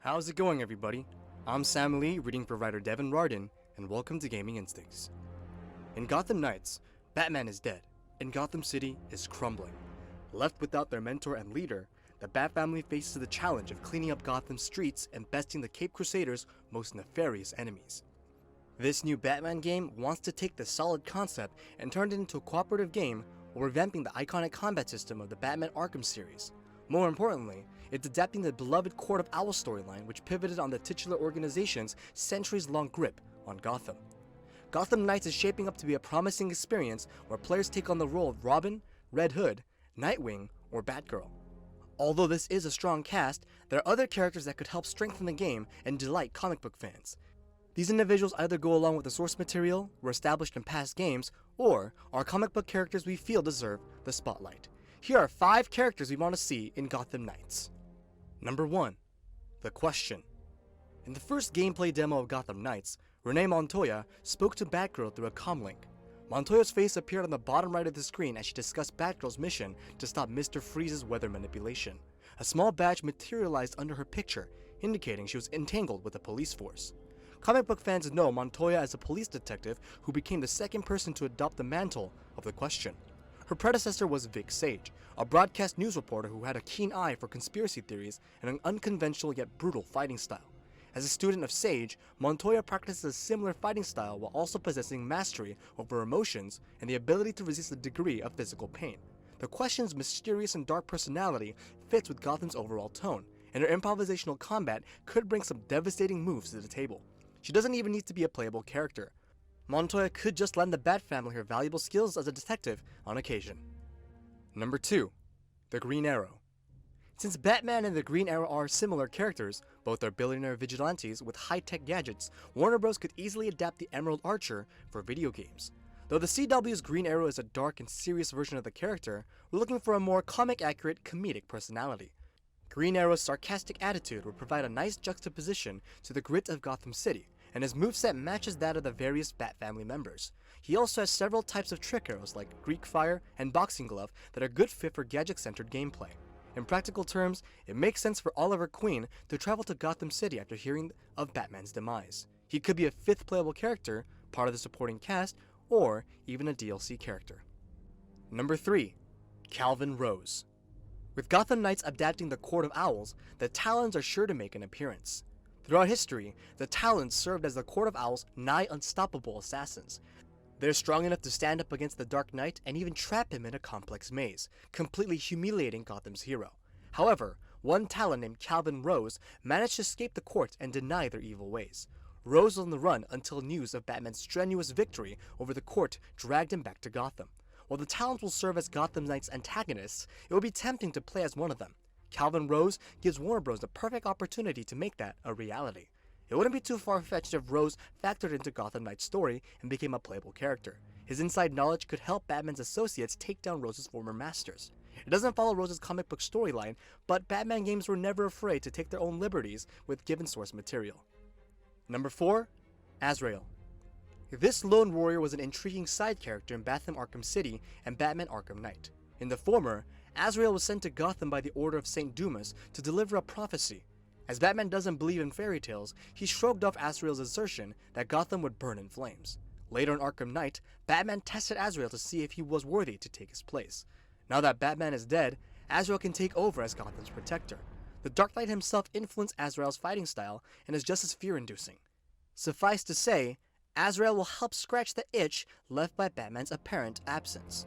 How's it going, everybody? I'm Sam Lee, reading for writer Devin Rardrin, and welcome to Gaming Instincts. In Gotham Knights, Batman is dead, and Gotham City is crumbling. Left without their mentor and leader, the Bat family faces the challenge of cleaning up Gotham's streets and besting the Caped Crusaders' most nefarious enemies. This new Batman game wants to take this solid concept and turn it into a cooperative game while revamping the iconic combat system of the Batman Arkham series. More importantly, it's adapting the beloved Court of Owls storyline, which pivoted on the titular organization's centuries-long grip on Gotham. Gotham Knights is shaping up to be a promising experience where players take on the role of Robin, Red Hood, Nightwing, or Batgirl. Although this is a strong cast, there are other characters that could help strengthen the game and delight comic book fans. These individuals either go along with the source material, were established in past games, or are comic book characters we feel deserve the spotlight. Here are 5 characters we want to see in Gotham Knights. Number 1. The Question. In the first gameplay demo of Gotham Knights, Renee Montoya spoke to Batgirl through a comlink. Montoya's face appeared on the bottom right of the screen as she discussed Batgirl's mission to stop Mr. Freeze's weather manipulation. A small badge materialized under her picture, indicating she was entangled with the police force. Comic book fans know Montoya as a police detective who became the second person to adopt the mantle of the Question. Her predecessor was Vic Sage, a broadcast news reporter who had a keen eye for conspiracy theories and an unconventional yet brutal fighting style. As a student of Sage, Montoya practices a similar fighting style while also possessing mastery over emotions and the ability to resist a degree of physical pain. The Question's mysterious and dark personality fits with Gotham's overall tone, and her improvisational combat could bring some devastating moves to the table. She doesn't even need to be a playable character. Montoya could just lend the Bat family her valuable skills as a detective on occasion. Number 2. The Green Arrow. Since Batman and the Green Arrow are similar characters, both are billionaire vigilantes with high-tech gadgets, Warner Bros. Could easily adapt the Emerald Archer for video games. Though the CW's Green Arrow is a dark and serious version of the character, we're looking for a more comic-accurate, comedic personality. Green Arrow's sarcastic attitude would provide a nice juxtaposition to the grit of Gotham City, and his moveset matches that of the various Bat family members. He also has several types of trick arrows like Greek Fire and Boxing Glove that are good fit for gadget-centered gameplay. In practical terms, it makes sense for Oliver Queen to travel to Gotham City after hearing of Batman's demise. He could be a 5th playable character, part of the supporting cast, or even a DLC character. Number 3. Calvin Rose. With Gotham Knights adapting the Court of Owls, the Talons are sure to make an appearance. Throughout history, the Talons served as the Court of Owls' nigh unstoppable assassins. They're strong enough to stand up against the Dark Knight and even trap him in a complex maze, completely humiliating Gotham's hero. However, one Talon named Calvin Rose managed to escape the court and deny their evil ways. Rose was on the run until news of Batman's strenuous victory over the court dragged him back to Gotham. While the Talons will serve as Gotham Knights' antagonists, it would be tempting to play as one of them. Calvin Rose gives Warner Bros. The perfect opportunity to make that a reality. It wouldn't be too far-fetched if Rose factored into Gotham Knight's story and became a playable character. His inside knowledge could help Batman's associates take down Rose's former masters. It doesn't follow Rose's comic book storyline, but Batman games were never afraid to take their own liberties with given source material. Number 4. Azrael. This lone warrior was an intriguing side character in Batman Arkham City and Batman Arkham Knight. In the former, Azrael was sent to Gotham by the order of St. Dumas to deliver a prophecy. As Batman doesn't believe in fairy tales, he shrugged off Azrael's assertion that Gotham would burn in flames. Later in Arkham Knight, Batman tested Azrael to see if he was worthy to take his place. Now that Batman is dead, Azrael can take over as Gotham's protector. The Dark Knight himself influenced Azrael's fighting style and is just as fear-inducing. Suffice to say, Azrael will help scratch the itch left by Batman's apparent absence.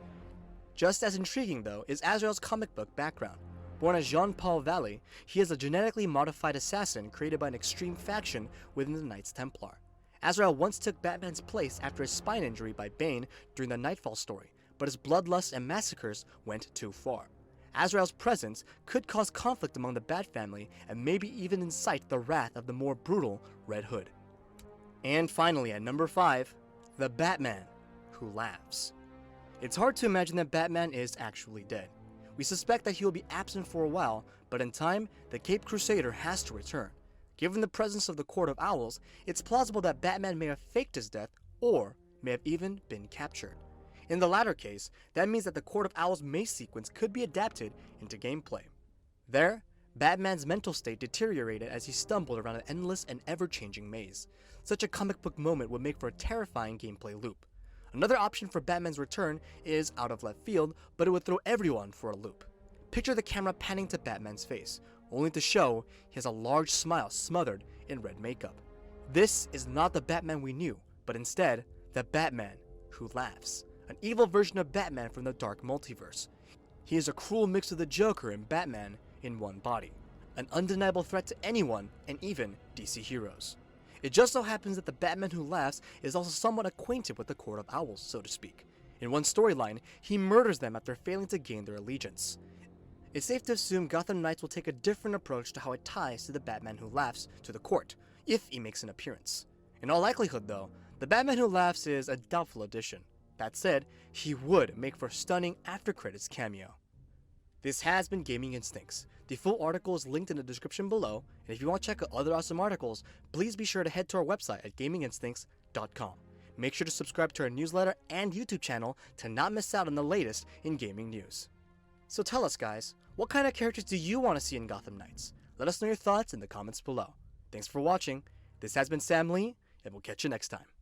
Just as intriguing, though, is Azrael's comic book background. Born as Jean-Paul Valley, he is a genetically modified assassin created by an extreme faction within the Knights Templar. Azrael once took Batman's place after his spine injury by Bane during the Nightfall story, but his bloodlust and massacres went too far. Azrael's presence could cause conflict among the Bat family and maybe even incite the wrath of the more brutal Red Hood. And finally, at number 5, the Batman who laughs. It's hard to imagine that Batman is actually dead. We suspect that he will be absent for a while, but in time, the Caped Crusader has to return. Given the presence of the Court of Owls, it's plausible that Batman may have faked his death or may have even been captured. In the latter case, that means that the Court of Owls maze sequence could be adapted into gameplay. There, Batman's mental state deteriorated as he stumbled around an endless and ever-changing maze. Such a comic book moment would make for a terrifying gameplay loop. Another option for Batman's return is out of left field, but it would throw everyone for a loop. Picture the camera panning to Batman's face, only to show he has a large smile smothered in red makeup. This is not the Batman we knew, but instead, the Batman who laughs. An evil version of Batman from the dark multiverse. He is a cruel mix of the Joker and Batman in one body. An undeniable threat to anyone, and even DC heroes. It just so happens that the Batman who laughs is also somewhat acquainted with the Court of Owls, so to speak. In one storyline, he murders them after failing to gain their allegiance. It's safe to assume Gotham Knights will take a different approach to how it ties to the Batman who laughs to the court, if he makes an appearance. In all likelihood though, the Batman who laughs is a doubtful addition. That said, he would make for a stunning after-credits cameo. This has been Gaming Instincts. The full article is linked in the description below, and if you want to check out other awesome articles, please be sure to head to our website at gaminginstincts.com. Make sure to subscribe to our newsletter and YouTube channel to not miss out on the latest in gaming news. So tell us guys, what kind of characters do you want to see in Gotham Knights? Let us know your thoughts in the comments below. Thanks for watching. This has been Sam Lee, and we'll catch you next time.